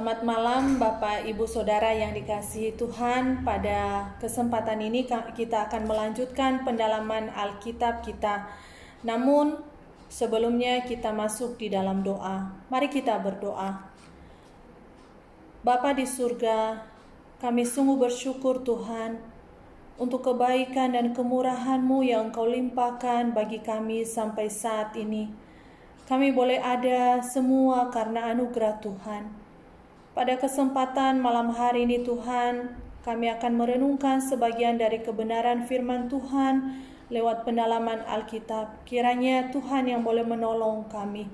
Selamat malam Bapak Ibu Saudara yang dikasihi Tuhan. Pada kesempatan ini kita akan melanjutkan pendalaman Alkitab kita. Namun sebelumnya kita masuk di dalam doa. Mari kita berdoa. Bapa di surga, kami sungguh bersyukur Tuhan untuk kebaikan dan kemurahan-Mu yang Engkau limpahkan bagi kami sampai saat ini. Kami boleh ada semua karena anugerah Tuhan. Pada kesempatan malam hari ini Tuhan, kami akan merenungkan sebagian dari kebenaran firman Tuhan lewat pendalaman Alkitab. Kiranya Tuhan yang boleh menolong kami.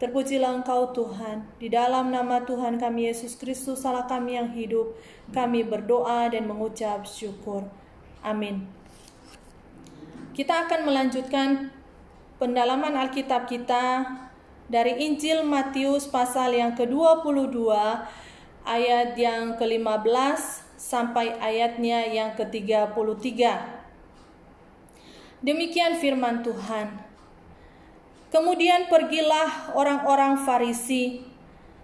Terpujilah Engkau Tuhan. Di dalam nama Tuhan kami Yesus Kristus, Allah kami yang hidup, kami berdoa dan mengucap syukur. Amin. Kita akan melanjutkan pendalaman Alkitab kita dari Injil Matius pasal yang ke-22 ayat yang ke-15 sampai ayatnya yang ke-33. Demikian firman Tuhan. Kemudian pergilah orang-orang Farisi.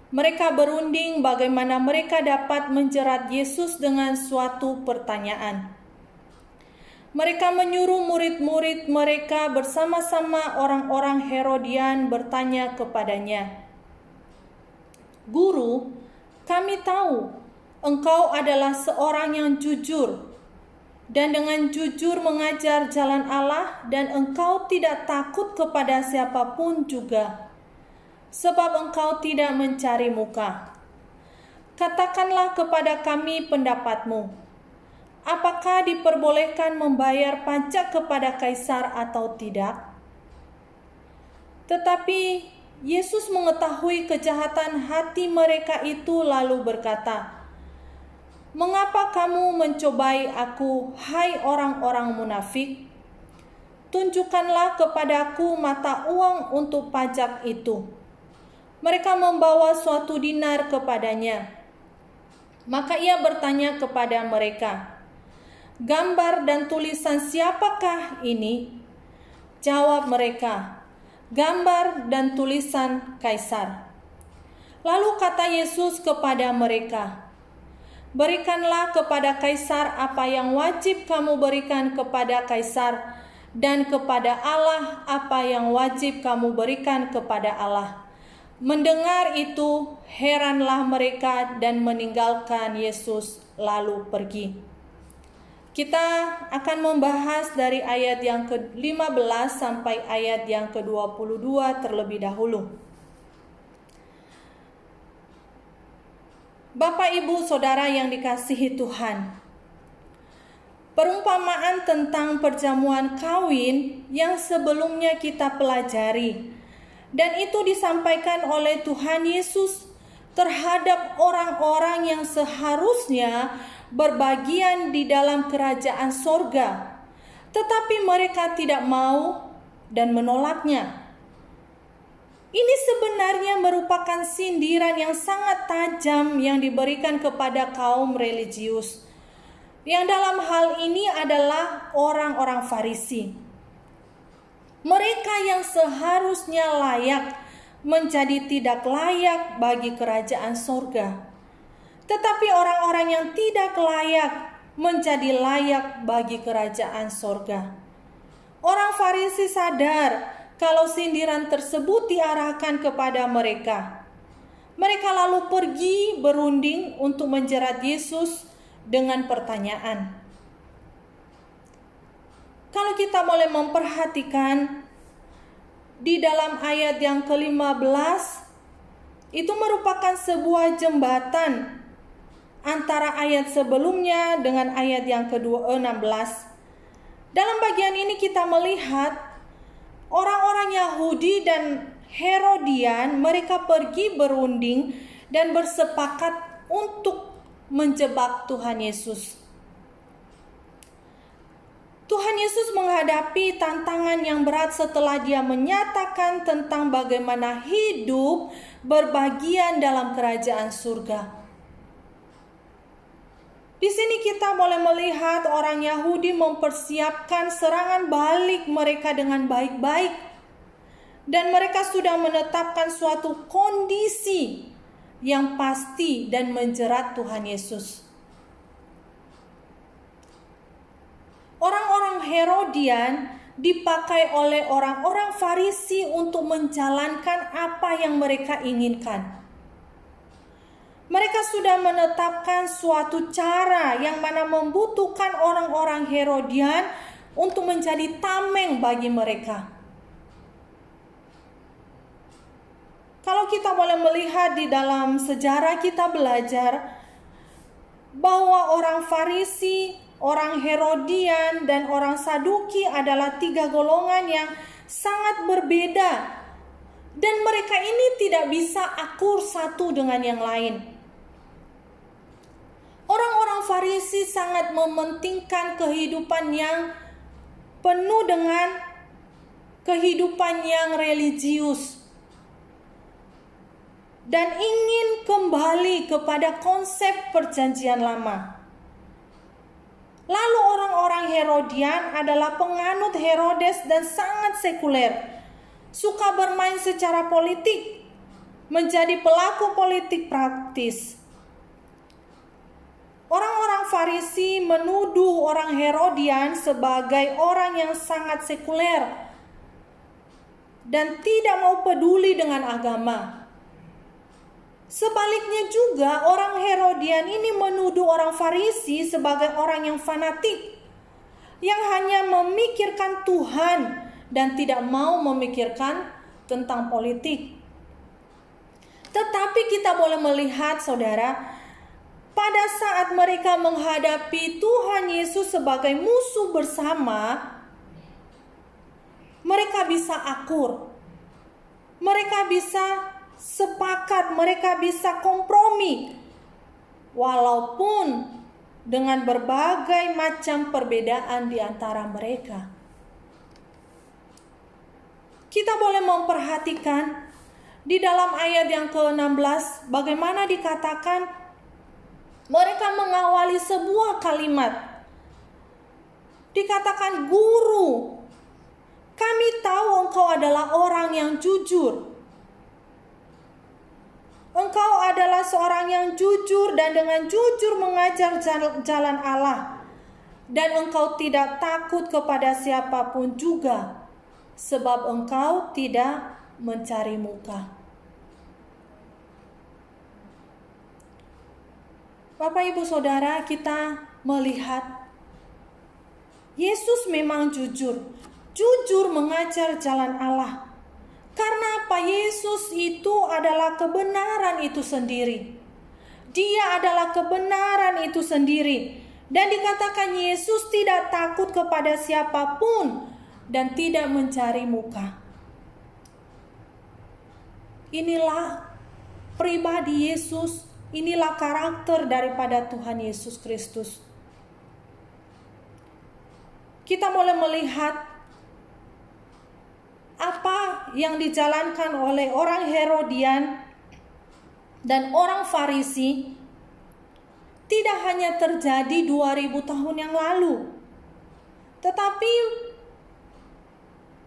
Mereka berunding bagaimana mereka dapat menjerat Yesus dengan suatu pertanyaan. Mereka menyuruh murid-murid mereka bersama-sama orang-orang Herodian bertanya kepadanya, "Guru, kami tahu engkau adalah seorang yang jujur dan dengan jujur mengajar jalan Allah dan engkau tidak takut kepada siapapun juga, sebab engkau tidak mencari muka. Katakanlah kepada kami pendapatmu. Apakah diperbolehkan membayar pajak kepada kaisar atau tidak?" Tetapi Yesus mengetahui kejahatan hati mereka itu lalu berkata, "Mengapa kamu mencobai aku, hai orang-orang munafik? Tunjukkanlah kepadaku mata uang untuk pajak itu." Mereka membawa suatu dinar kepadanya. Maka ia bertanya kepada mereka, "Gambar dan tulisan siapakah ini?" Jawab mereka, "Gambar dan tulisan Kaisar." Lalu kata Yesus kepada mereka, "Berikanlah kepada Kaisar apa yang wajib kamu berikan kepada Kaisar, dan kepada Allah apa yang wajib kamu berikan kepada Allah." Mendengar itu, heranlah mereka dan meninggalkan Yesus lalu pergi. Kita akan membahas dari ayat yang ke-15 sampai ayat yang ke-22 terlebih dahulu. Bapak, Ibu, Saudara yang dikasihi Tuhan, perumpamaan tentang perjamuan kawin yang sebelumnya kita pelajari, dan itu disampaikan oleh Tuhan Yesus terhadap orang-orang yang seharusnya berbagian di dalam kerajaan sorga, tetapi mereka tidak mau dan menolaknya. Ini sebenarnya merupakan sindiran yang sangat tajam yang diberikan kepada kaum religius, yang dalam hal ini adalah orang-orang Farisi. Mereka yang seharusnya layak menjadi tidak layak bagi kerajaan sorga, tetapi orang-orang yang tidak layak menjadi layak bagi kerajaan sorga. Orang Farisi sadar kalau sindiran tersebut diarahkan kepada mereka. Mereka lalu pergi berunding untuk menjerat Yesus dengan pertanyaan. Kalau kita boleh memperhatikan di dalam ayat yang ke-15, itu merupakan sebuah jembatan antara ayat sebelumnya dengan ayat yang ke-16. Dalam bagian ini kita melihat orang-orang Yahudi dan Herodian, mereka pergi berunding dan bersepakat untuk menjebak Tuhan Yesus. Tuhan Yesus menghadapi tantangan yang berat setelah dia menyatakan tentang bagaimana hidup berbagian dalam kerajaan surga. Di sini kita boleh melihat orang Yahudi mempersiapkan serangan balik mereka dengan baik-baik. Dan mereka sudah menetapkan suatu kondisi yang pasti dan menjerat Tuhan Yesus. Orang-orang Herodian dipakai oleh orang-orang Farisi untuk menjalankan apa yang mereka inginkan. Mereka sudah menetapkan suatu cara yang mana membutuhkan orang-orang Herodian untuk menjadi tameng bagi mereka. Kalau kita boleh melihat di dalam sejarah, kita belajar bahwa orang Farisi, orang Herodian, dan orang Saduki adalah 3 golongan yang sangat berbeda. Dan mereka ini tidak bisa akur satu dengan yang lain. Orang-orang Farisi sangat mementingkan kehidupan yang penuh dengan kehidupan yang religius dan ingin kembali kepada konsep perjanjian lama. Lalu orang-orang Herodian adalah penganut Herodes dan sangat sekuler, suka bermain secara politik, menjadi pelaku politik praktis. Orang-orang Farisi menuduh orang Herodian sebagai orang yang sangat sekuler dan tidak mau peduli dengan agama. Sebaliknya juga orang Herodian ini menuduh orang Farisi sebagai orang yang fanatik, yang hanya memikirkan Tuhan dan tidak mau memikirkan tentang politik. Tetapi kita boleh melihat, saudara, pada saat mereka menghadapi Tuhan Yesus sebagai musuh bersama, mereka bisa akur, mereka bisa sepakat, mereka bisa kompromi, walaupun dengan berbagai macam perbedaan di antara mereka. Kita boleh memperhatikan di dalam ayat yang ke-16 bagaimana dikatakan mereka mengawali sebuah kalimat. Dikatakan, "Guru, kami tahu engkau adalah orang yang jujur. Engkau adalah seorang yang jujur dan dengan jujur mengajar jalan Allah. Dan engkau tidak takut kepada siapapun juga, sebab engkau tidak mencari muka." Bapak, Ibu, Saudara, kita melihat Yesus memang jujur mengajar jalan Allah. Karena apa? Yesus itu adalah kebenaran itu sendiri. Dia adalah kebenaran itu sendiri. Dan dikatakan Yesus tidak takut kepada siapapun dan tidak mencari muka. Inilah pribadi Yesus. Inilah karakter daripada Tuhan Yesus Kristus. Kita boleh melihat apa yang dijalankan oleh orang Herodian dan orang Farisi tidak hanya terjadi 2000 tahun yang lalu, tetapi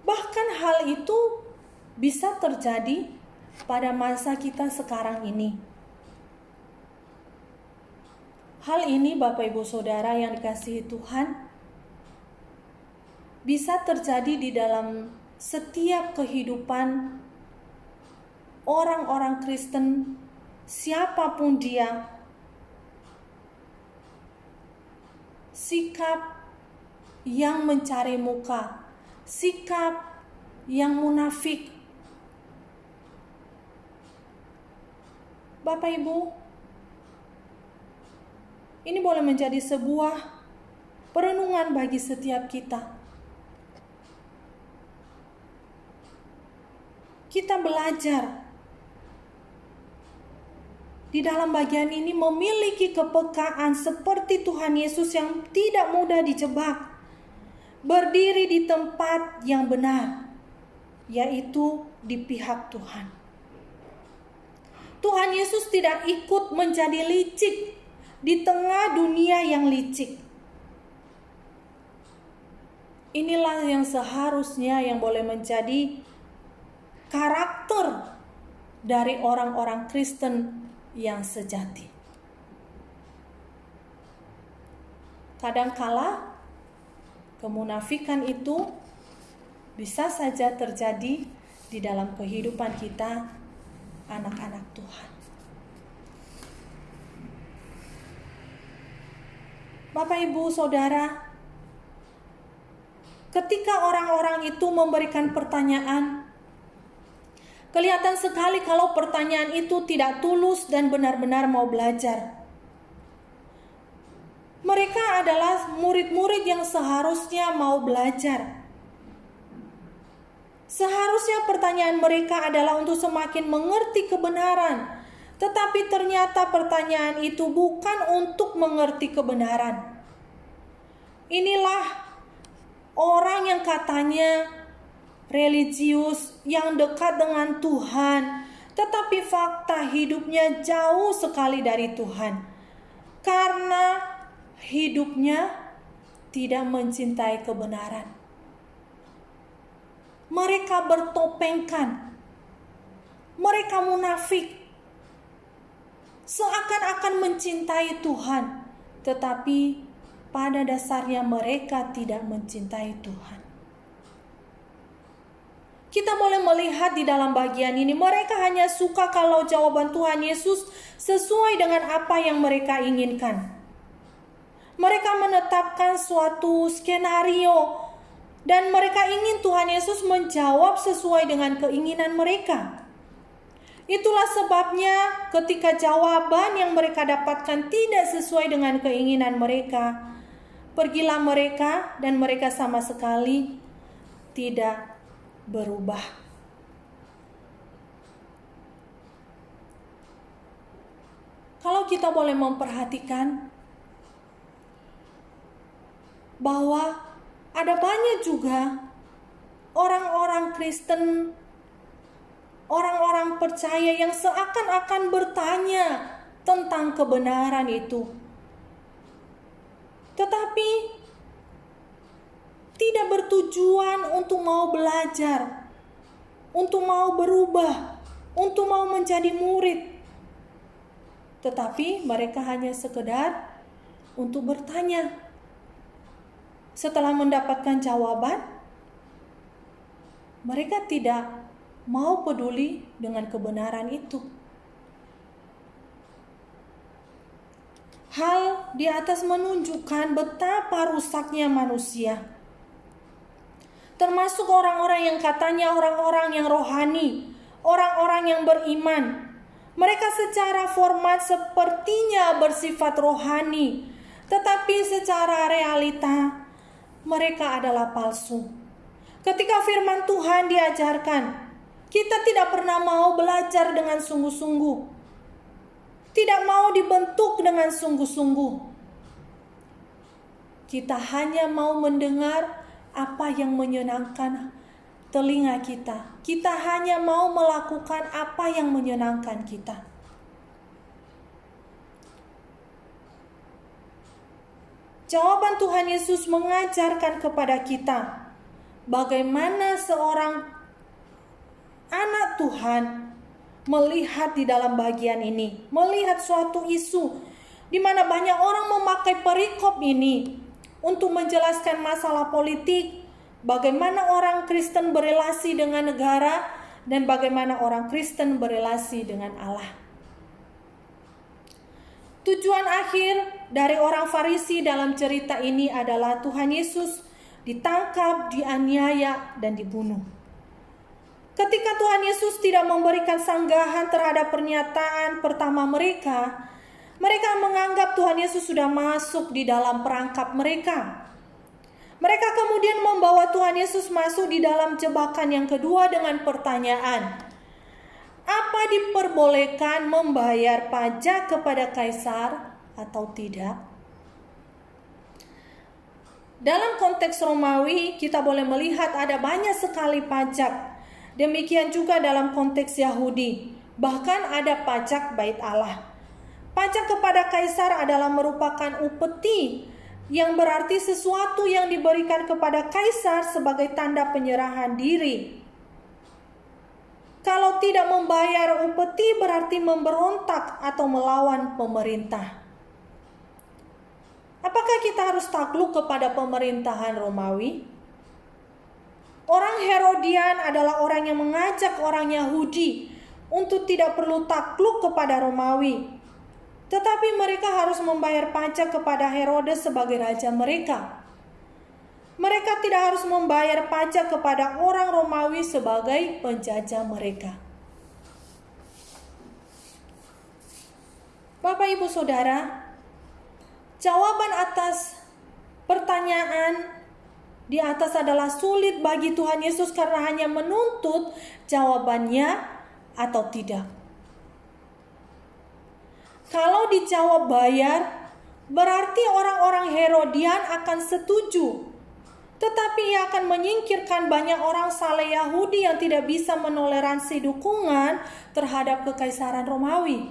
bahkan hal itu bisa terjadi pada masa kita sekarang ini. Hal ini, Bapak, Ibu, Saudara yang dikasihi Tuhan, bisa terjadi di dalam setiap kehidupan orang-orang Kristen, siapapun dia. Sikap yang mencari muka, sikap yang munafik. Bapak, Ibu, ini boleh menjadi sebuah perenungan bagi setiap kita. Kita belajar di dalam bagian ini memiliki kepekaan seperti Tuhan Yesus yang tidak mudah dijebak. Berdiri di tempat yang benar, yaitu di pihak Tuhan. Tuhan Yesus tidak ikut menjadi licik di tengah dunia yang licik. Inilah yang seharusnya yang boleh menjadi karakter dari orang-orang Kristen yang sejati. Kadangkala kemunafikan itu bisa saja terjadi di dalam kehidupan kita, anak-anak Tuhan. Bapak, Ibu, Saudara, ketika orang-orang itu memberikan pertanyaan, kelihatan sekali kalau pertanyaan itu tidak tulus dan benar-benar mau belajar. Mereka adalah murid-murid yang seharusnya mau belajar. Seharusnya pertanyaan mereka adalah untuk semakin mengerti kebenaran, tetapi ternyata pertanyaan itu bukan untuk mengerti kebenaran. Inilah orang yang katanya religius, yang dekat dengan Tuhan, tetapi fakta hidupnya jauh sekali dari Tuhan. Karena hidupnya tidak mencintai kebenaran. Mereka bertopengkan. Mereka munafik. Seakan-akan mencintai Tuhan, tetapi pada dasarnya mereka tidak mencintai Tuhan. Kita boleh melihat di dalam bagian ini, mereka hanya suka kalau jawaban Tuhan Yesus sesuai dengan apa yang mereka inginkan. Mereka menetapkan suatu skenario dan mereka ingin Tuhan Yesus menjawab sesuai dengan keinginan mereka. Itulah sebabnya ketika jawaban yang mereka dapatkan tidak sesuai dengan keinginan mereka, pergilah mereka dan mereka sama sekali tidak berubah. Kalau kita boleh memperhatikan bahwa ada banyak juga orang-orang Kristen, orang-orang percaya yang seakan-akan bertanya tentang kebenaran itu, tetapi tidak bertujuan untuk mau belajar, untuk mau berubah, untuk mau menjadi murid. Tetapi mereka hanya sekedar untuk bertanya. Setelah mendapatkan jawaban, mereka tidak mau peduli dengan kebenaran itu. Hal di atas menunjukkan betapa rusaknya manusia. Termasuk orang-orang yang katanya orang-orang yang rohani, orang-orang yang beriman. Mereka secara format sepertinya bersifat rohani, tetapi secara realita mereka adalah palsu. Ketika firman Tuhan diajarkan, kita tidak pernah mau belajar dengan sungguh-sungguh. Tidak mau dibentuk dengan sungguh-sungguh. Kita hanya mau mendengar apa yang menyenangkan telinga kita. Kita hanya mau melakukan apa yang menyenangkan kita. Jawaban Tuhan Yesus mengajarkan kepada kita bagaimana seorang anak Tuhan melihat di dalam bagian ini, melihat suatu isu di mana banyak orang memakai perikop ini untuk menjelaskan masalah politik, bagaimana orang Kristen berelasi dengan negara dan bagaimana orang Kristen berelasi dengan Allah. Tujuan akhir dari orang Farisi dalam cerita ini adalah Tuhan Yesus ditangkap, dianiaya, dan dibunuh. Ketika Tuhan Yesus tidak memberikan sanggahan terhadap pernyataan pertama mereka, mereka menganggap Tuhan Yesus sudah masuk di dalam perangkap mereka. Mereka kemudian membawa Tuhan Yesus masuk di dalam jebakan yang kedua dengan pertanyaan, apa diperbolehkan membayar pajak kepada kaisar atau tidak? Dalam konteks Romawi, kita boleh melihat ada banyak sekali pajak. Demikian juga dalam konteks Yahudi, bahkan ada pajak bait Allah. Pajak kepada kaisar adalah merupakan upeti, yang berarti sesuatu yang diberikan kepada kaisar sebagai tanda penyerahan diri. Kalau tidak membayar upeti berarti memberontak atau melawan pemerintah. Apakah kita harus takluk kepada pemerintahan Romawi? Orang Herodian adalah orang yang mengajak orang Yahudi untuk tidak perlu takluk kepada Romawi. Tetapi mereka harus membayar pajak kepada Herodes sebagai raja mereka. Mereka tidak harus membayar pajak kepada orang Romawi sebagai penjajah mereka. Bapak, Ibu, Saudara, jawaban atas pertanyaan di atas adalah sulit bagi Tuhan Yesus karena hanya menuntut jawabannya atau tidak. Kalau dijawab bayar, berarti orang-orang Herodian akan setuju. Tetapi ia akan menyingkirkan banyak orang saleh Yahudi yang tidak bisa menoleransi dukungan terhadap kekaisaran Romawi.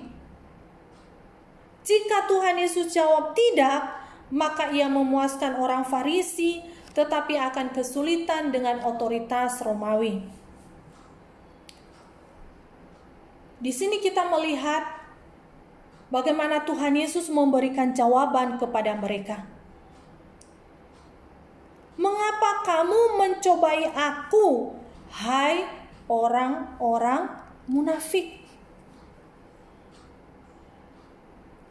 Jika Tuhan Yesus jawab tidak, maka ia memuaskan orang Farisi, tetapi akan kesulitan dengan otoritas Romawi. Di sini kita melihat bagaimana Tuhan Yesus memberikan jawaban kepada mereka. Mengapa kamu mencobai aku, hai orang-orang munafik?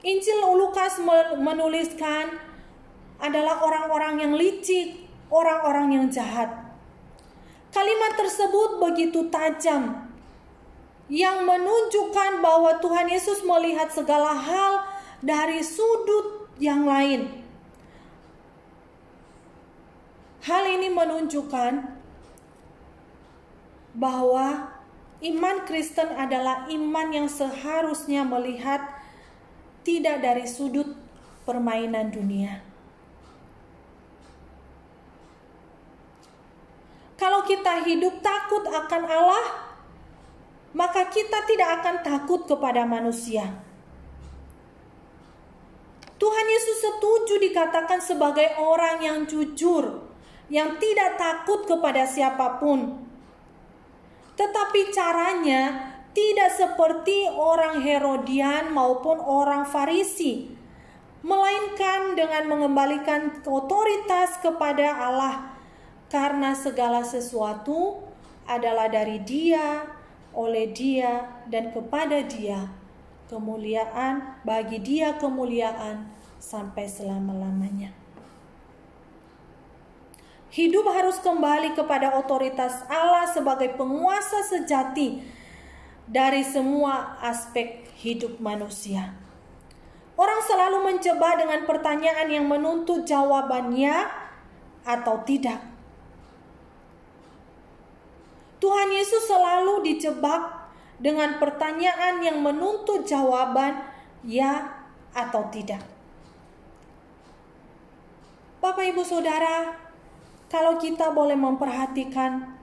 Injil Lukas menuliskan adalah orang-orang yang licik, orang-orang yang jahat. Kalimat tersebut begitu tajam, yang menunjukkan bahwa Tuhan Yesus melihat segala hal dari sudut yang lain. Hal ini menunjukkan bahwa iman Kristen adalah iman yang seharusnya melihat tidak dari sudut permainan dunia. Kalau kita hidup takut akan Allah, maka kita tidak akan takut kepada manusia. Tuhan Yesus setuju dikatakan sebagai orang yang jujur, yang tidak takut kepada siapapun. Tetapi caranya tidak seperti orang Herodian maupun orang Farisi, melainkan dengan mengembalikan otoritas kepada Allah, karena segala sesuatu adalah dari Dia, oleh Dia, dan kepada Dia. Kemuliaan, bagi Dia kemuliaan sampai selama-lamanya. Hidup harus kembali kepada otoritas Allah sebagai penguasa sejati dari semua aspek hidup manusia. Orang selalu mencoba dengan pertanyaan yang menuntut jawabannya atau tidak. Tuhan Yesus selalu dijebak dengan pertanyaan yang menuntut jawaban ya atau tidak. Bapak, Ibu, Saudara, kalau kita boleh memperhatikan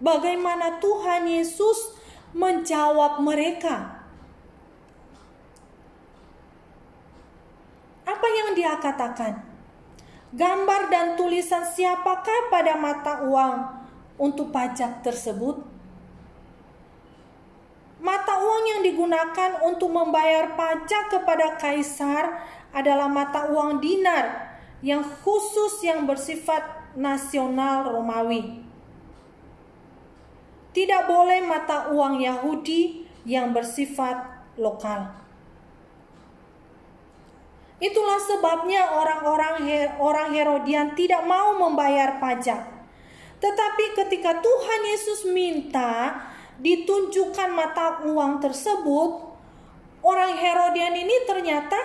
bagaimana Tuhan Yesus menjawab mereka. Apa yang Dia katakan? Gambar dan tulisan siapakah pada mata uang untuk pajak tersebut? Mata uang yang digunakan untuk membayar pajak kepada kaisar adalah mata uang dinar yang khusus yang bersifat nasional Romawi. Tidak boleh mata uang Yahudi yang bersifat lokal. Itulah sebabnya orang Herodian tidak mau membayar pajak. Tetapi ketika Tuhan Yesus minta ditunjukkan mata uang tersebut, orang Herodian ini ternyata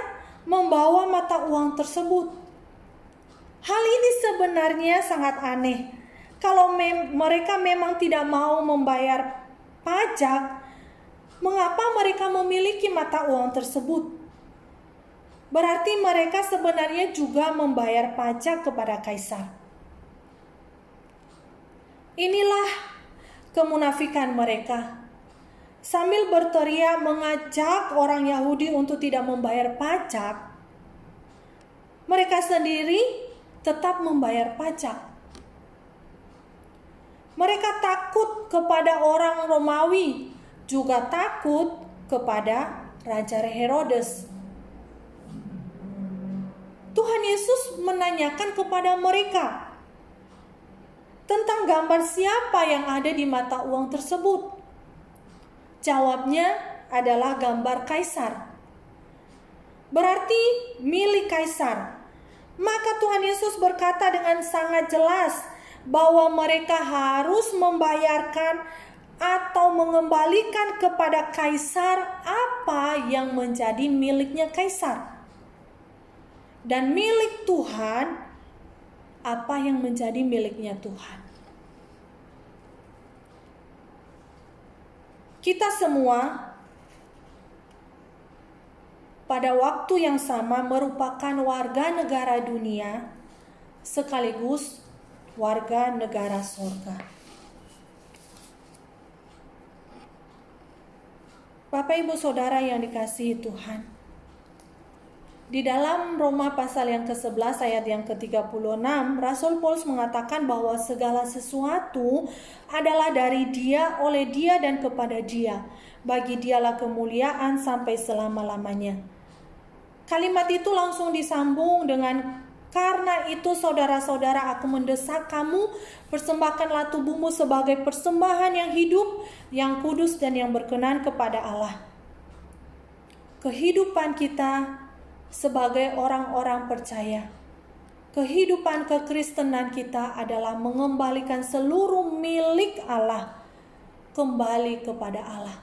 membawa mata uang tersebut. Hal ini sebenarnya sangat aneh. Kalau mereka memang tidak mau membayar pajak, mengapa mereka memiliki mata uang tersebut? Berarti mereka sebenarnya juga membayar pajak kepada kaisar. Inilah kemunafikan mereka. Sambil berteriak mengajak orang Yahudi untuk tidak membayar pajak, mereka sendiri tetap membayar pajak. Mereka takut kepada orang Romawi juga takut kepada Raja Herodes. Tuhan Yesus menanyakan kepada mereka tentang gambar siapa yang ada di mata uang tersebut. Jawabnya adalah gambar kaisar. Berarti milik kaisar. Maka Tuhan Yesus berkata dengan sangat jelas bahwa mereka harus membayarkan atau mengembalikan kepada kaisar apa yang menjadi miliknya kaisar. Dan milik Tuhan apa yang menjadi miliknya Tuhan. Kita semua pada waktu yang sama merupakan warga negara dunia sekaligus warga negara surga. Bapak Ibu Saudara yang dikasihi Tuhan, di dalam Roma pasal yang ke-11 ayat yang ke-36, Rasul Paulus mengatakan bahwa segala sesuatu adalah dari Dia, oleh Dia dan kepada Dia. Bagi Dialah kemuliaan sampai selama-lamanya. Kalimat itu langsung disambung dengan, karena itu saudara-saudara, aku mendesak kamu, persembahkanlah tubuhmu sebagai persembahan yang hidup, yang kudus dan yang berkenan kepada Allah. Kehidupan kita sebagai orang-orang percaya, kehidupan kekristenan kita adalah mengembalikan seluruh milik Allah kembali kepada Allah.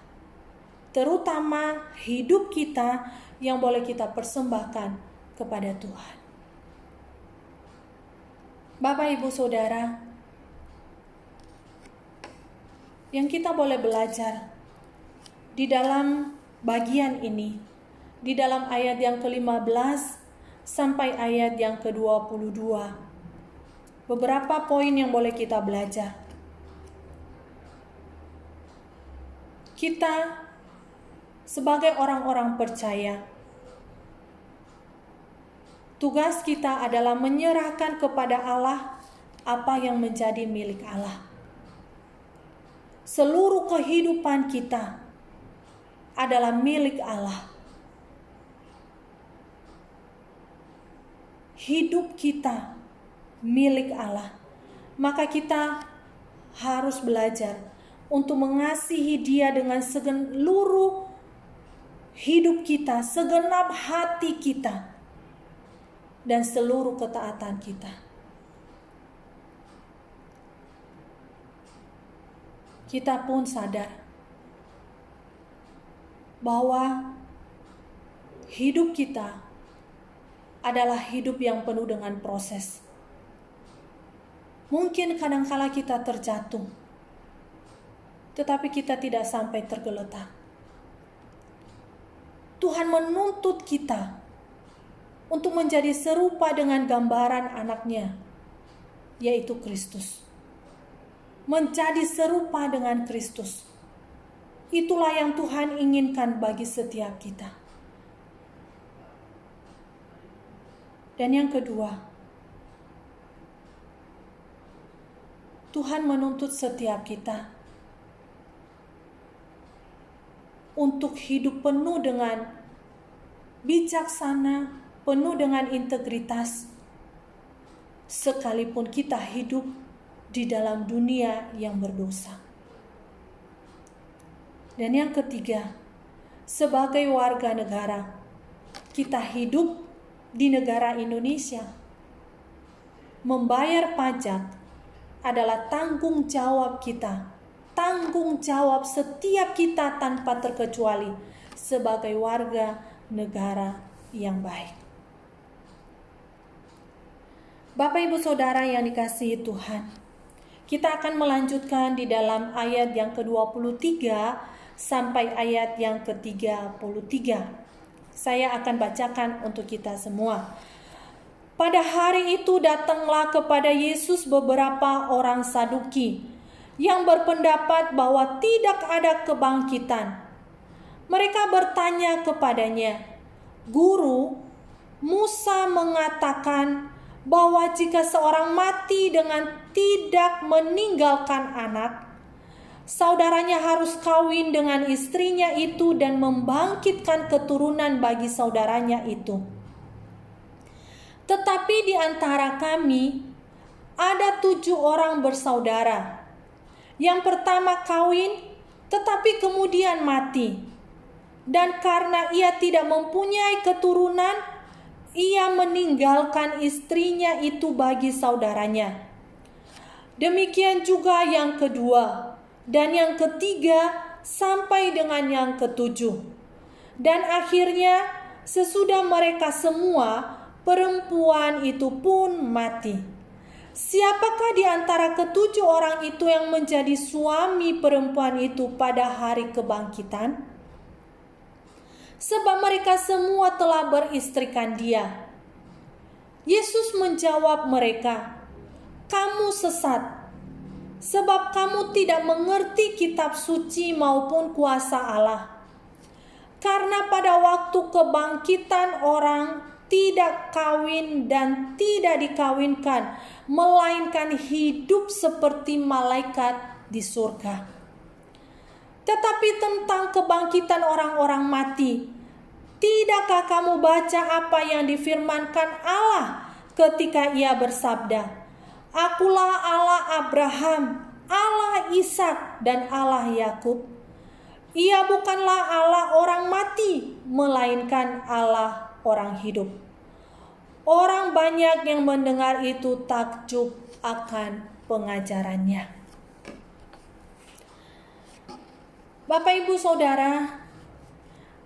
Terutama hidup kita yang boleh kita persembahkan kepada Tuhan. Bapak Ibu Saudara, yang kita boleh belajar di dalam bagian ini, di dalam ayat yang ke-15 sampai ayat yang ke-22. Beberapa poin yang boleh kita belajar. Kita sebagai orang-orang percaya, tugas kita adalah menyerahkan kepada Allah apa yang menjadi milik Allah. Seluruh kehidupan kita adalah milik Allah. Hidup kita milik Allah. Maka kita harus belajar untuk mengasihi Dia dengan seluruh hidup kita, segenap hati kita, dan seluruh ketaatan kita. Kita pun sadar bahwa hidup kita adalah hidup yang penuh dengan proses. Mungkin kadangkala kita terjatuh, tetapi kita tidak sampai tergeletak. Tuhan menuntut kita untuk menjadi serupa dengan gambaran anaknya, yaitu Kristus. Menjadi serupa dengan Kristus. Itulah yang Tuhan inginkan bagi setiap kita. Dan yang kedua, Tuhan menuntut setiap kita untuk hidup penuh dengan bijaksana, penuh dengan integritas, sekalipun kita hidup di dalam dunia yang berdosa. Dan yang ketiga, sebagai warga negara, kita hidup di negara Indonesia. Membayar pajak adalah tanggung jawab kita, tanggung jawab setiap kita tanpa terkecuali sebagai warga negara yang baik. Bapak Ibu Saudara yang dikasihi Tuhan, kita akan melanjutkan di dalam ayat yang ke-23 sampai ayat yang ke-33. Saya akan bacakan untuk kita semua. Pada hari itu datanglah kepada Yesus beberapa orang Saduki yang berpendapat bahwa tidak ada kebangkitan. Mereka bertanya kepadanya, "Guru, Musa mengatakan bahwa jika seorang mati dengan tidak meninggalkan anak, saudaranya harus kawin dengan istrinya itu dan membangkitkan keturunan bagi saudaranya itu. Tetapi di antara kami ada 7 orang bersaudara. Yang pertama kawin, tetapi kemudian mati. Dan karena ia tidak mempunyai keturunan, ia meninggalkan istrinya itu bagi saudaranya. Demikian juga yang kedua, dan yang ketiga, sampai dengan yang ketujuh. Dan akhirnya, sesudah mereka semua, perempuan itu pun mati. Siapakah di antara ke-7 orang itu yang menjadi suami perempuan itu pada hari kebangkitan? Sebab mereka semua telah beristrikan dia. Yesus menjawab mereka, "Kamu sesat, sebab kamu tidak mengerti kitab suci maupun kuasa Allah. Karena pada waktu kebangkitan orang tidak kawin dan tidak dikawinkan, melainkan hidup seperti malaikat di surga. Tetapi tentang kebangkitan orang-orang mati, tidakkah kamu baca apa yang difirmankan Allah ketika ia bersabda, 'Akulah Allah Abraham, Allah Ishak, dan Allah Yakub'? Ia bukanlah Allah orang mati, melainkan Allah orang hidup." Orang banyak yang mendengar itu takjub akan pengajarannya. Bapak, Ibu, Saudara,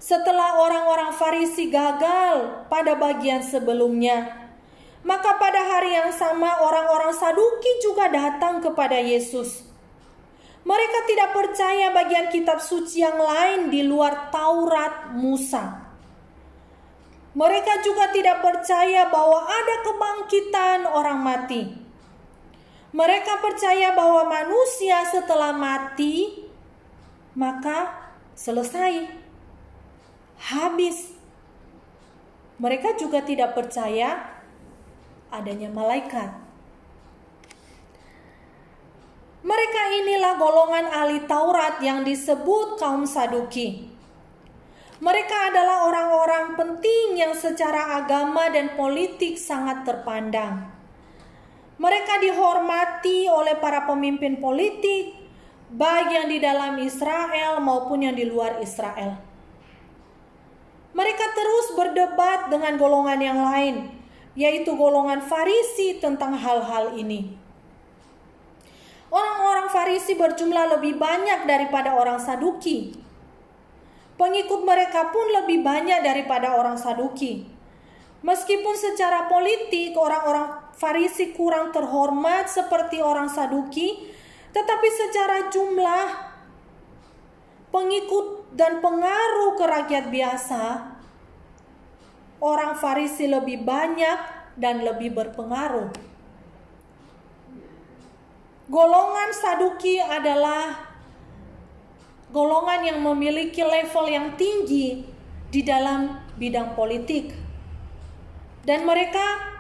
setelah orang-orang Farisi gagal pada bagian sebelumnya, maka pada hari yang sama orang-orang Saduki juga datang kepada Yesus. Mereka tidak percaya bagian kitab suci yang lain di luar Taurat Musa. Mereka juga tidak percaya bahwa ada kebangkitan orang mati. Mereka percaya bahwa manusia setelah mati, maka selesai, habis. Mereka juga tidak percaya adanya malaikat. Mereka inilah golongan ahli Taurat yang disebut kaum Saduki. Mereka adalah orang-orang penting yang secara agama dan politik sangat terpandang. Mereka dihormati oleh para pemimpin politik, baik yang di dalam Israel maupun yang di luar Israel. Mereka terus berdebat dengan golongan yang lain, yaitu golongan Farisi tentang hal-hal ini. Orang-orang Farisi berjumlah lebih banyak daripada orang Saduki. Pengikut mereka pun lebih banyak daripada orang Saduki. Meskipun secara politik orang-orang Farisi kurang terhormat seperti orang Saduki, tetapi secara jumlah pengikut dan pengaruh ke rakyat biasa, orang Farisi lebih banyak dan lebih berpengaruh. Golongan Saduki adalah golongan yang memiliki level yang tinggi di dalam bidang politik. Dan mereka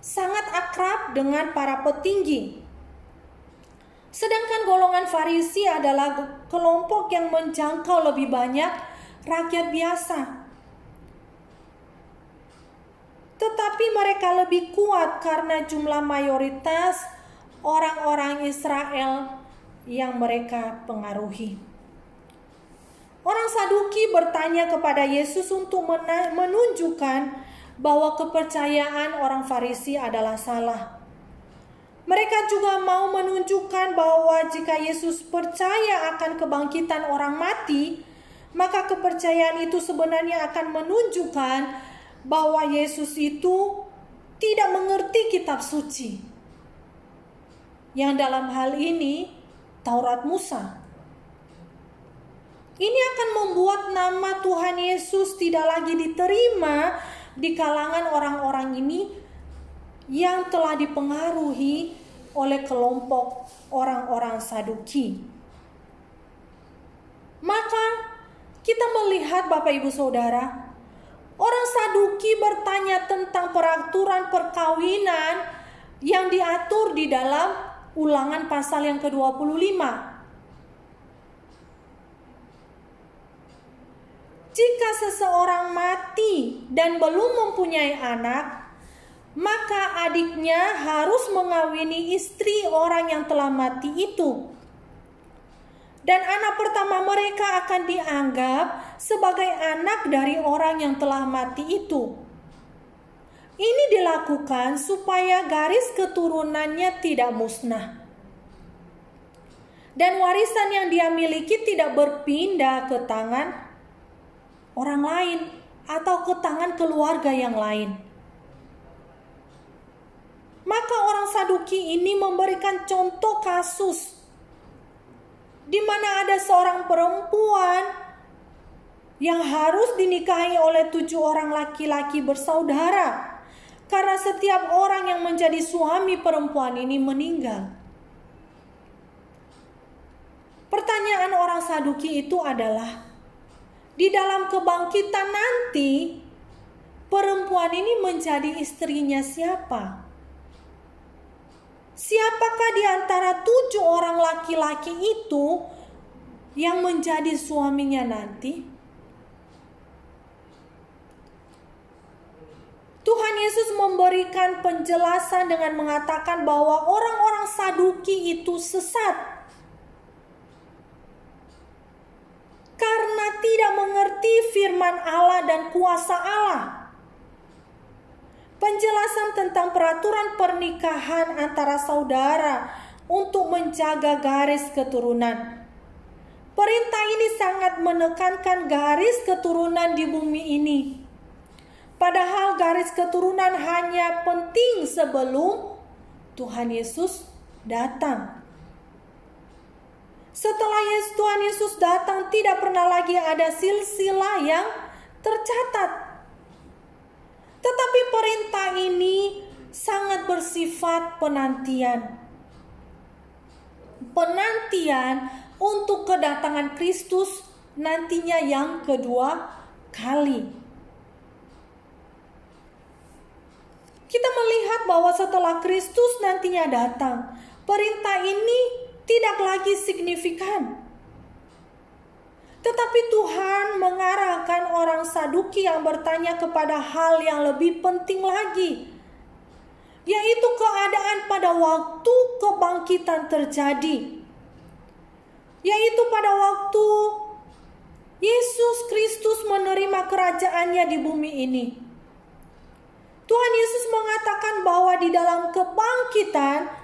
sangat akrab dengan para petinggi. Sedangkan golongan Farisi adalah kelompok yang menjangkau lebih banyak rakyat biasa. Tetapi mereka lebih kuat karena jumlah mayoritas orang-orang Israel yang mereka pengaruhi. Orang Saduki bertanya kepada Yesus untuk menunjukkan bahwa kepercayaan orang Farisi adalah salah. Mereka juga mau menunjukkan bahwa jika Yesus percaya akan kebangkitan orang mati, maka kepercayaan itu sebenarnya akan menunjukkan bahwa Yesus itu tidak mengerti kitab suci, yang dalam hal ini Taurat Musa. Ini akan membuat nama Tuhan Yesus tidak lagi diterima di kalangan orang-orang ini yang telah dipengaruhi oleh kelompok orang-orang Saduki. Maka kita melihat, Bapak Ibu Saudara, orang Saduki bertanya tentang peraturan perkawinan yang diatur di dalam Ulangan pasal yang ke-25. Jika seseorang mati dan belum mempunyai anak, maka adiknya harus mengawini istri orang yang telah mati itu. Dan anak pertama mereka akan dianggap sebagai anak dari orang yang telah mati itu. Ini dilakukan supaya garis keturunannya tidak musnah. Dan warisan yang dia miliki tidak berpindah ke tangan orang lain atau ke tangan keluarga yang lain. Maka orang Saduki ini memberikan contoh kasus di mana ada seorang perempuan yang harus dinikahi oleh 7 orang laki-laki bersaudara, karena setiap orang yang menjadi suami perempuan ini meninggal. Pertanyaan orang Saduki itu adalah, di dalam kebangkitan nanti, perempuan ini menjadi istrinya siapa? Siapakah di antara 7 orang laki-laki itu yang menjadi suaminya nanti? Tuhan Yesus memberikan penjelasan dengan mengatakan bahwa orang-orang Saduki itu sesat karena tidak mengerti firman Allah dan kuasa Allah. Penjelasan tentang peraturan pernikahan antara saudara untuk menjaga garis keturunan. Perintah ini sangat menekankan garis keturunan di bumi ini. Padahal garis keturunan hanya penting sebelum Tuhan Yesus datang. Setelah Tuhan Yesus datang, tidak pernah lagi ada silsilah yang tercatat. Tetapi perintah ini sangat bersifat penantian. Penantian untuk kedatangan Kristus nantinya yang kedua kali. Kita melihat bahwa setelah Kristus nantinya datang, perintah ini tidak lagi signifikan. Tetapi Tuhan mengarahkan orang Saduki yang bertanya kepada hal yang lebih penting lagi, yaitu keadaan pada waktu kebangkitan terjadi, yaitu pada waktu Yesus Kristus menerima kerajaannya di bumi ini. Tuhan Yesus mengatakan bahwa di dalam kebangkitan,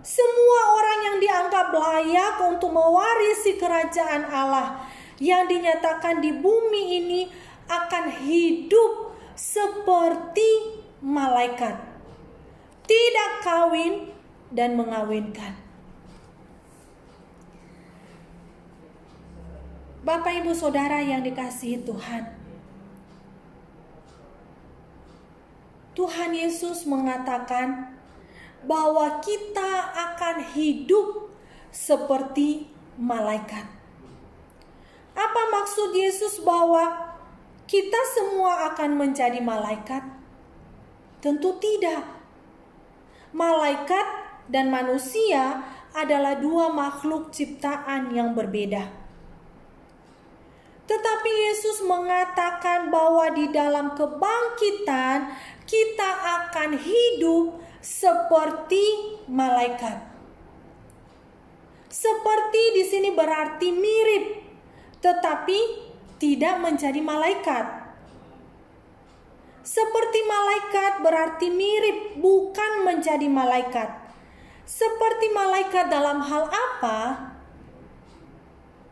semua orang yang dianggap layak untuk mewarisi kerajaan Allah yang dinyatakan di bumi ini akan hidup seperti malaikat, tidak kawin dan mengawinkan. Bapak Ibu Saudara yang dikasihi Tuhan, Tuhan Yesus mengatakan bahwa kita akan hidup seperti malaikat. Apa maksud Yesus bahwa kita semua akan menjadi malaikat? Tentu tidak. Malaikat dan manusia adalah 2 makhluk ciptaan yang berbeda. Tetapi Yesus mengatakan bahwa di dalam kebangkitan kita akan hidup seperti malaikat. Seperti di sini berarti mirip, tetapi tidak menjadi malaikat. Seperti malaikat berarti mirip, bukan menjadi malaikat. Seperti malaikat dalam hal apa?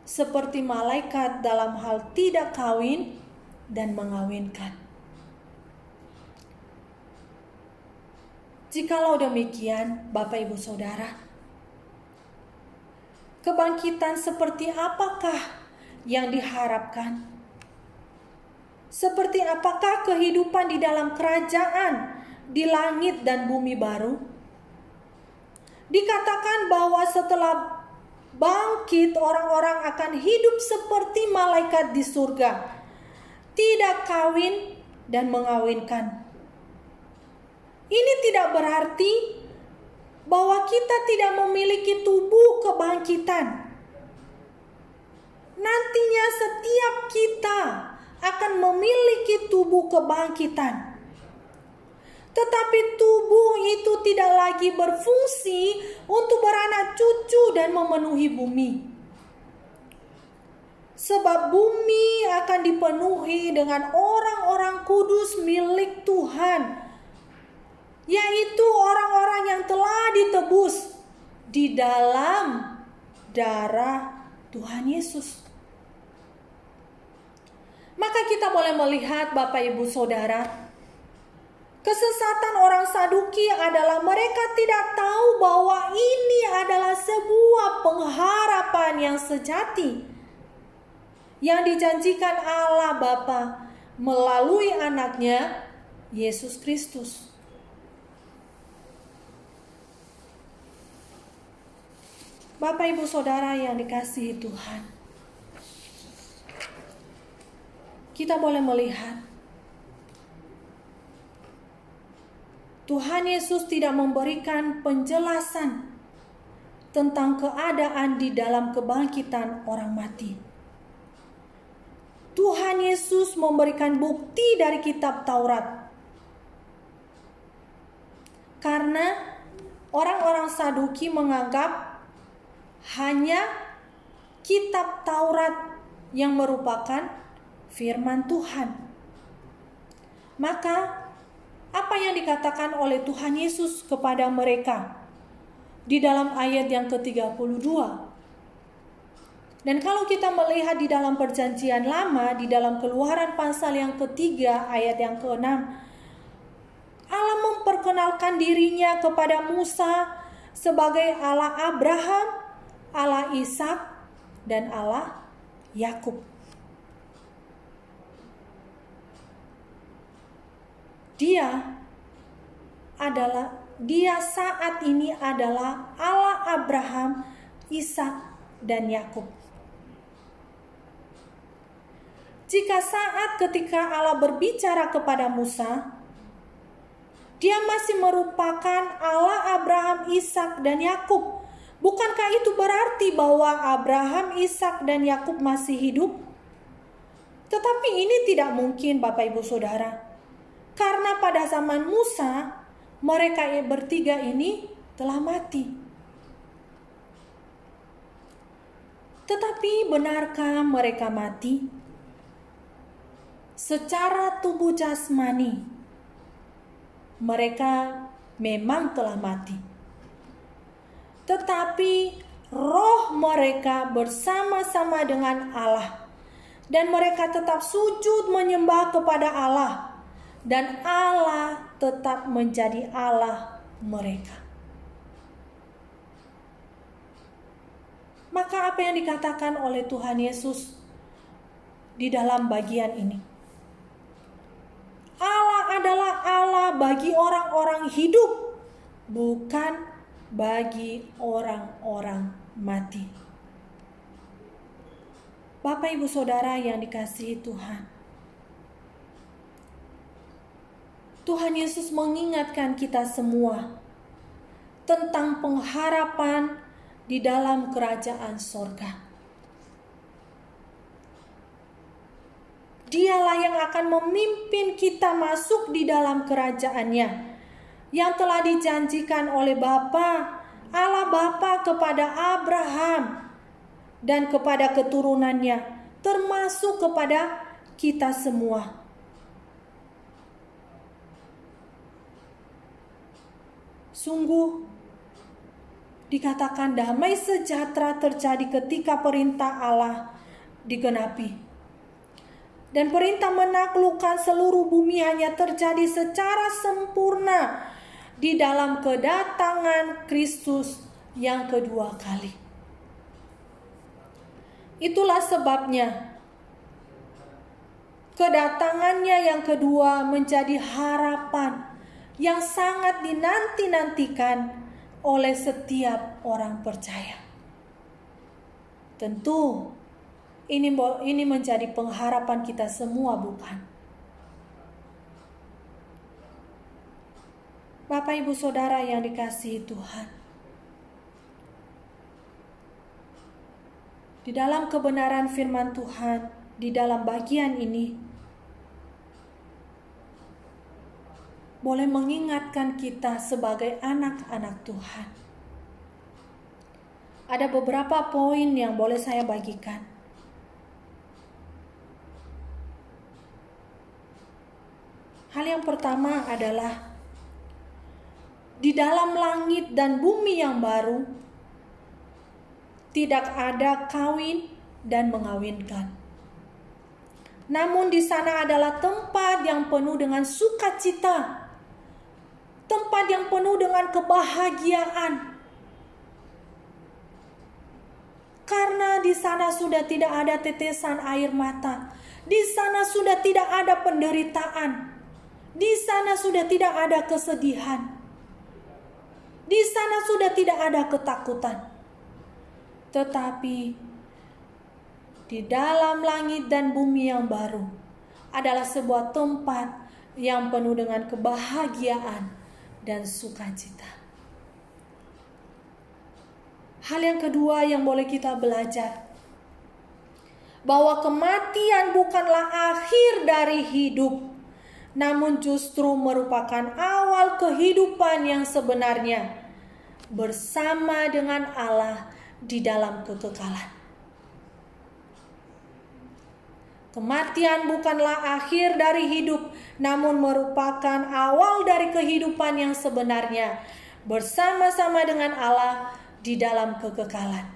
Seperti malaikat dalam hal tidak kawin dan mengawinkan. Jikalau demikian, Bapak Ibu Saudara, kebangkitan seperti apakah yang diharapkan? Seperti apakah kehidupan di dalam kerajaan di langit dan bumi baru? Dikatakan bahwa setelah bangkit, orang-orang akan hidup seperti malaikat di surga, tidak kawin dan mengawinkan. Ini tidak berarti bahwa kita tidak memiliki tubuh kebangkitan. Nantinya setiap kita akan memiliki tubuh kebangkitan. Tetapi tubuh itu tidak lagi berfungsi untuk beranak cucu dan memenuhi bumi. Sebab bumi akan dipenuhi dengan orang-orang kudus milik Tuhan, yaitu orang-orang yang telah ditebus di dalam darah Tuhan Yesus. Maka kita boleh melihat, Bapak Ibu Saudara, kesesatan orang Saduki adalah mereka tidak tahu bahwa ini adalah sebuah pengharapan yang sejati yang dijanjikan Allah Bapa melalui anaknya Yesus Kristus. Bapak Ibu Saudara yang dikasihi Tuhan, kita boleh melihat Tuhan Yesus tidak memberikan penjelasan tentang keadaan di dalam kebangkitan orang mati. Tuhan Yesus memberikan bukti dari kitab Taurat. Karena orang-orang Saduki menganggap hanya kitab Taurat yang merupakan firman Tuhan. Maka apa yang dikatakan oleh Tuhan Yesus kepada mereka di dalam ayat yang ke-32? Dan kalau kita melihat di dalam perjanjian lama, di dalam Keluaran pasal yang ketiga ayat yang ke-6, Allah memperkenalkan dirinya kepada Musa sebagai Allah Abraham, Allah Ishak, dan Allah Yakub. Dia saat ini adalah Allah Abraham, Ishak, dan Yakub. Jika saat ketika Allah berbicara kepada Musa, dia masih merupakan Allah Abraham, Ishak, dan Yakub, bukankah itu berarti bahwa Abraham, Ishak, dan Yakub masih hidup? Tetapi ini tidak mungkin, Bapak Ibu Saudara. Karena pada zaman Musa, mereka bertiga ini telah mati. Tetapi benarkah mereka mati? Secara tubuh jasmani, mereka memang telah mati. Tetapi roh mereka bersama-sama dengan Allah. Dan mereka tetap sujud menyembah kepada Allah. Dan Allah tetap menjadi Allah mereka. Maka apa yang dikatakan oleh Tuhan Yesus di dalam bagian ini? Allah adalah Allah bagi orang-orang hidup, bukan bagi orang-orang mati. Bapak Ibu Saudara yang dikasihi Tuhan, Tuhan Yesus mengingatkan kita semua tentang pengharapan di dalam kerajaan sorga. Dialah yang akan memimpin kita masuk di dalam kerajaannya yang telah dijanjikan oleh Allah Bapa kepada Abraham dan kepada keturunannya, termasuk kepada kita semua. Sungguh dikatakan damai sejahtera terjadi ketika perintah Allah digenapi. Dan perintah menaklukkan seluruh bumi hanya terjadi secara sempurna di dalam kedatangan Kristus yang kedua kali. Itulah sebabnya kedatangannya yang kedua menjadi harapan yang sangat dinanti-nantikan oleh setiap orang percaya. Tentu ini menjadi pengharapan kita semua, bukan? Bapak Ibu Saudara yang dikasihi Tuhan, di dalam kebenaran firman Tuhan, di dalam bagian ini boleh mengingatkan kita sebagai anak-anak Tuhan. Ada beberapa poin yang boleh saya bagikan. Hal yang pertama adalah di dalam langit dan bumi yang baru tidak ada kawin dan mengawinkan. Namun di sana adalah tempat yang penuh dengan sukacita, tempat yang penuh dengan kebahagiaan. Karena di sana sudah tidak ada tetesan air mata, di sana sudah tidak ada penderitaan, di sana sudah tidak ada kesedihan, di sana sudah tidak ada ketakutan. Tetapi di dalam langit dan bumi yang baru adalah sebuah tempat yang penuh dengan kebahagiaan dan sukacita. Hal yang kedua yang boleh kita belajar, bahwa kematian bukanlah akhir dari hidup, namun justru merupakan awal kehidupan yang sebenarnya bersama dengan Allah di dalam kekekalan. Kematian bukanlah akhir dari hidup, namun merupakan awal dari kehidupan yang sebenarnya bersama-sama dengan Allah di dalam kekekalan.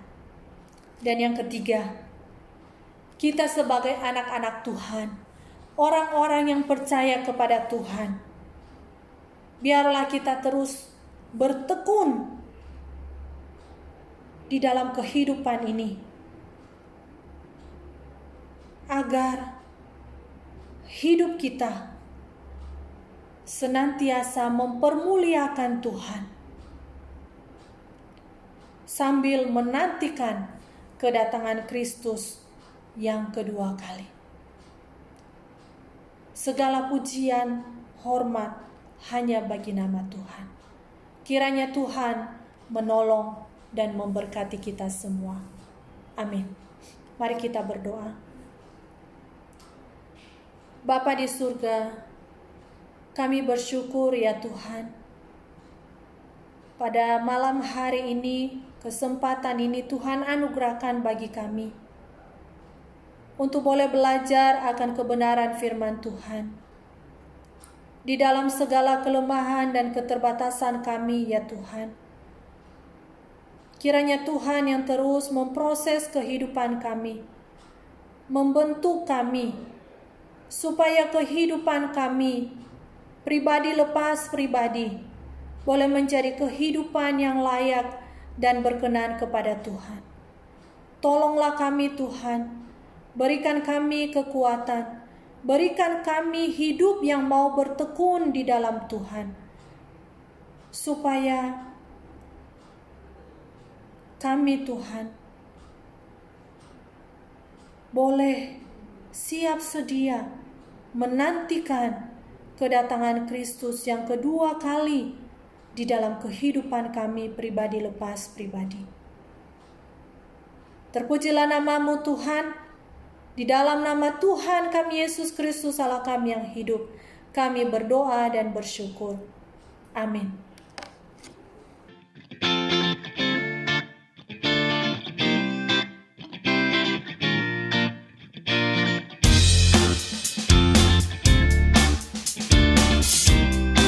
Dan yang ketiga, kita sebagai anak-anak Tuhan, orang-orang yang percaya kepada Tuhan, biarlah kita terus bertekun di dalam kehidupan ini, agar hidup kita senantiasa mempermuliakan Tuhan, sambil menantikan kedatangan Kristus yang kedua kali. Segala pujian, hormat hanya bagi nama Tuhan. Kiranya Tuhan menolong dan memberkati kita semua. Amin. Mari kita berdoa. Bapa di surga, kami bersyukur ya Tuhan, pada malam hari ini, kesempatan ini Tuhan anugerahkan bagi kami untuk boleh belajar akan kebenaran firman Tuhan. Di dalam segala kelemahan dan keterbatasan kami ya Tuhan, kiranya Tuhan yang terus memproses kehidupan kami, membentuk kami, supaya kehidupan kami, pribadi lepas pribadi, boleh menjadi kehidupan yang layak dan berkenan kepada Tuhan. Tolonglah kami Tuhan, berikan kami kekuatan, berikan kami hidup yang mau bertekun di dalam Tuhan, supaya kami Tuhan boleh siap sedia menantikan kedatangan Kristus yang kedua kali di dalam kehidupan kami pribadi lepas pribadi. Terpujilah nama-Mu Tuhan. Di dalam nama Tuhan kami Yesus Kristus Allah kami yang hidup, kami berdoa dan bersyukur. Amin.